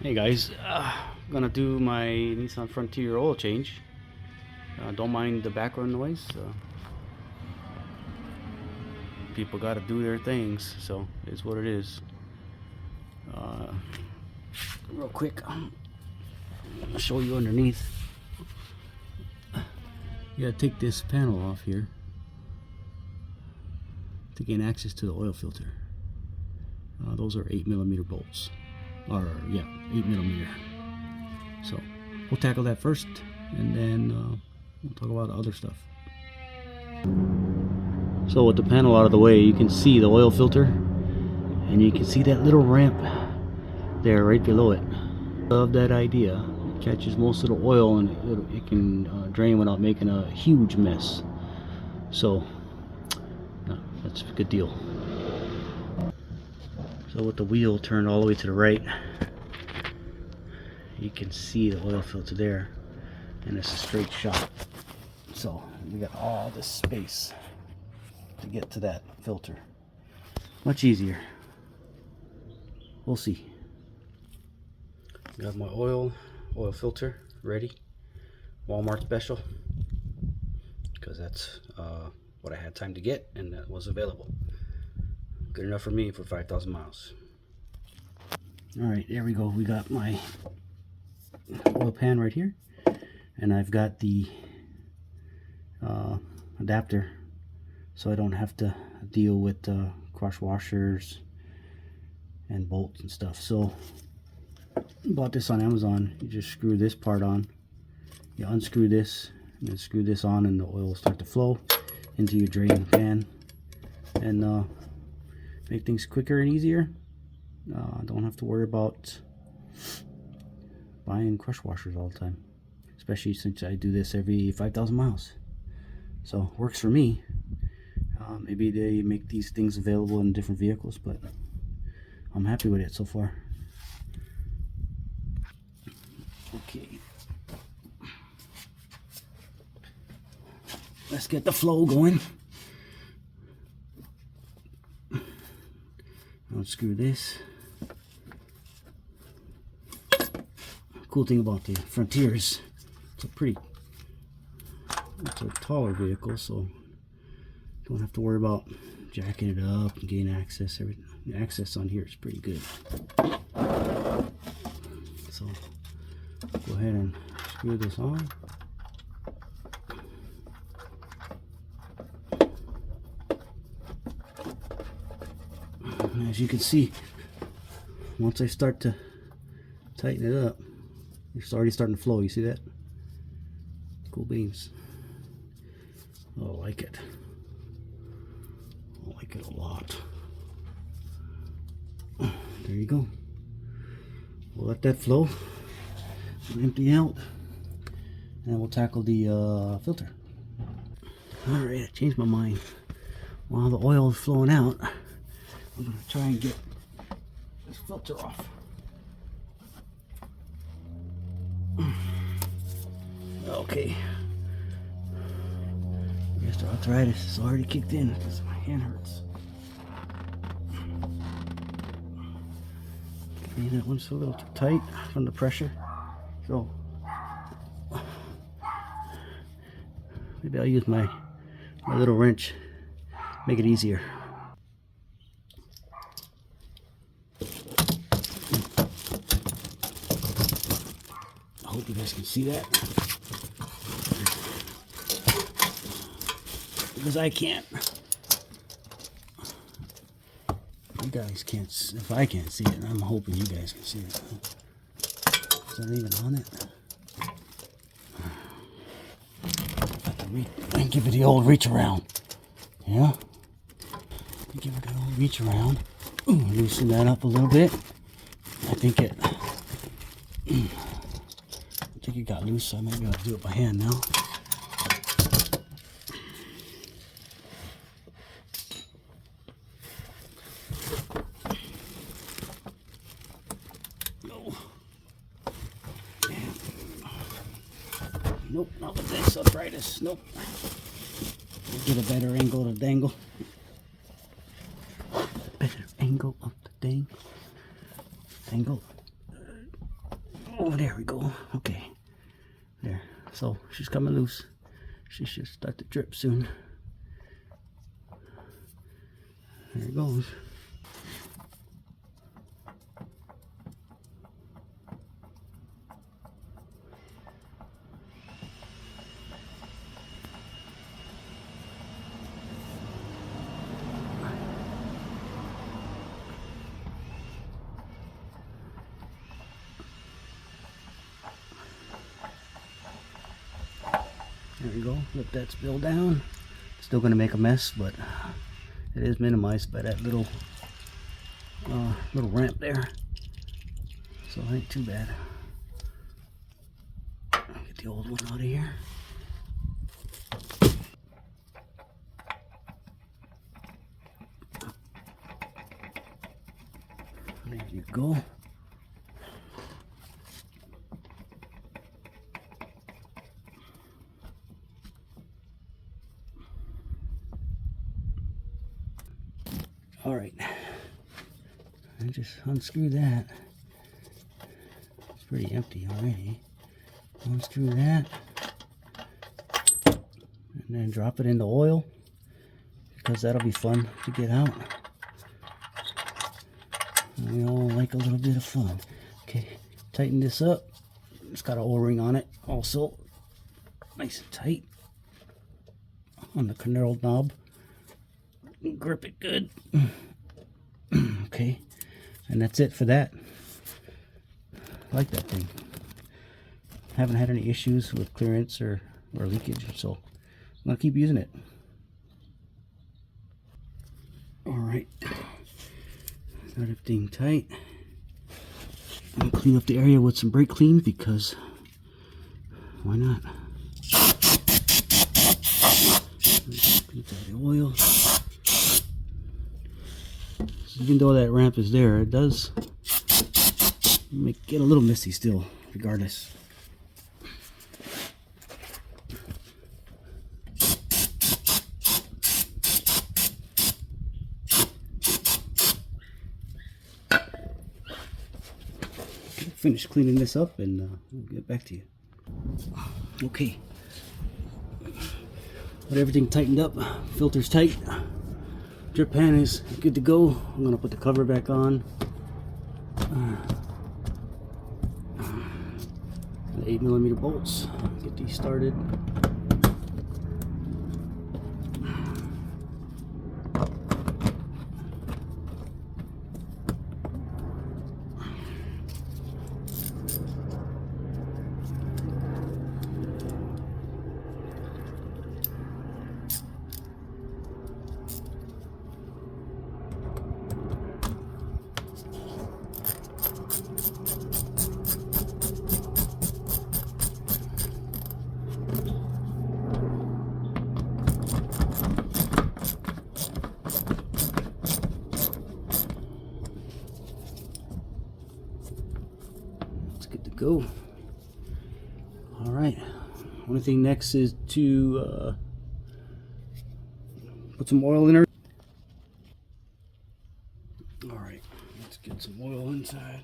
Hey guys, gonna do my Nissan Frontier oil change. Don't mind the background noise. People gotta do their things, so it's what it is. Uh, Real quick, I'll show you underneath. You gotta take this panel off here to gain access to the oil filter. Those are 8mm bolts. Or yeah, 8mm. So we'll tackle that first, and then we'll talk about other stuff. So with the panel out of the way, you can see the oil filter, and you can see that little ramp there right below it. Love that idea. It catches most of the oil, and it can drain without making a huge mess. So that's a good deal. So with the wheel turned all the way to the right, you can see the oil filter there, and it's a straight shot. So we got all this space to get to that filter. Much easier. We'll see. Got my oil filter ready. Walmart special, because that's what I had time to get, and that was available. Good enough for me for 5,000 miles. All right, there we go. We got my oil pan right here, and I've got the adapter, so I don't have to deal with cross washers and bolts and stuff. So I bought this on Amazon. You just screw this part on, you unscrew this, and then screw this on, and the oil will start to flow into your drain pan, and make things quicker and easier. Don't have to worry about buying crush washers all the time, especially since I do this every 5,000 miles. So works for me. Maybe they make these things available in different vehicles, but I'm happy with it so far. Okay, let's get the flow going. Unscrew this. Cool thing about the Frontier is it's a taller vehicle, so don't have to worry about jacking it up and getting access. The access on here is pretty good. So go ahead and screw this on. And as you can see, once I start to tighten it up, it's already starting to flow. You see that? Cool beans. I like it. I like it a lot. There you go. We'll let that flow. We'll empty out, and we'll tackle the filter. Alright, I changed my mind. While the oil is flowing out, I'm going to try and get this filter off. Okay. I guess the arthritis is already kicked in because my hand hurts. Okay, that one's a little too tight from the pressure. So maybe I'll use my little wrench, make it easier. I hope you guys can see that, because I can't. You guys can't. If I can't see it, I'm hoping you guys can see it. Is that even on it? I give it the old reach around. Yeah. Give it the old reach around. Loosen that up a little bit. I think it got loose, so I might be able to do it by hand now. No. Nope, not with this arthritis. Nope. Get a better angle to dangle. Better angle of the dangle. Oh, there we go. Okay, there. So she's coming loose. She should start to drip soon. There it goes. There we go. Let that spill down. Still going to make a mess, but it is minimized by that little ramp there, so it ain't too bad. Get the old one out of here. There you go. All right, I just unscrew that. It's pretty empty already. Unscrew that, and then drop it in the oil, because that'll be fun to get out. We all like a little bit of fun. Okay, tighten this up. It's got an O-ring on it also, nice and tight on the knurled knob. Grip it good. Okay, and that's it for that. I like that thing. Haven't had any issues with clearance or leakage, so I'm gonna keep using it. All right, got everything tight. I'm gonna clean up the area with some brake clean, because why not? Get that oil. Even though that ramp is there, it does get a little messy still, regardless. Finish cleaning this up, and we'll get back to you. Okay, got everything tightened up, filter's tight, drip pan is good to go. I'm gonna put the cover back on. The 8mm bolts, get these started. Good to go. All right, only thing next is to put some oil in her. All right, let's get some oil inside.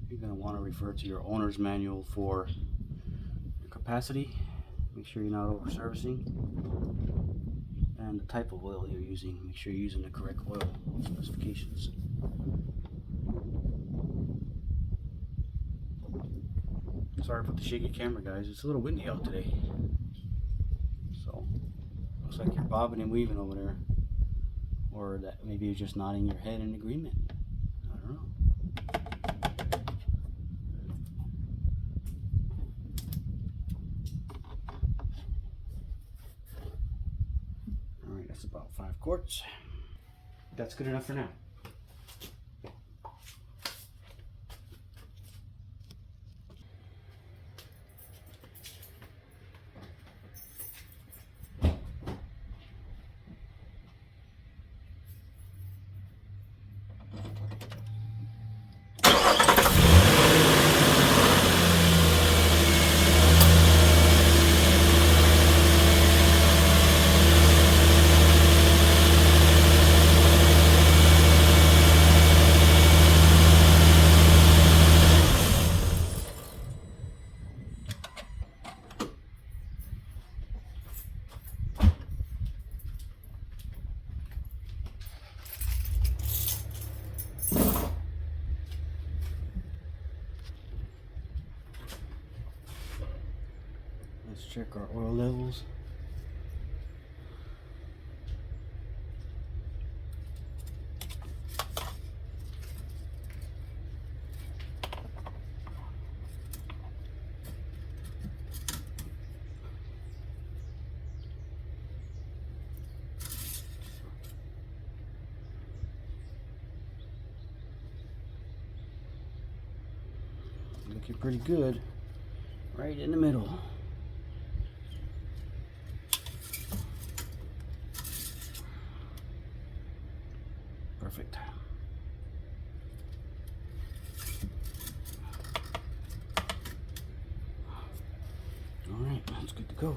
You're going to want to refer to your owner's manual for your capacity. Make sure you're not over servicing, and the type of oil you're using. Make sure you're using the correct oil specifications. Sorry for the shaky camera, guys. It's a little windy out today, so Looks like you're bobbing and weaving over there. Or that maybe you're just nodding your head in agreement. I don't know. Alright, that's about 5 quarts. That's good enough for now. Let's check our oil levels. Looking pretty good. Right in the middle. Perfect. All right, that's good to go.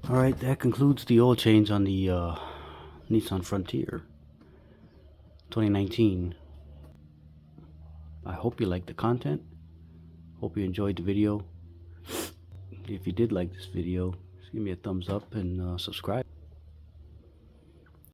All right, that concludes the oil change on the Nissan Frontier 2019. I hope you liked the content. Hope you enjoyed the video. If you did like this video, just give me a thumbs up and subscribe.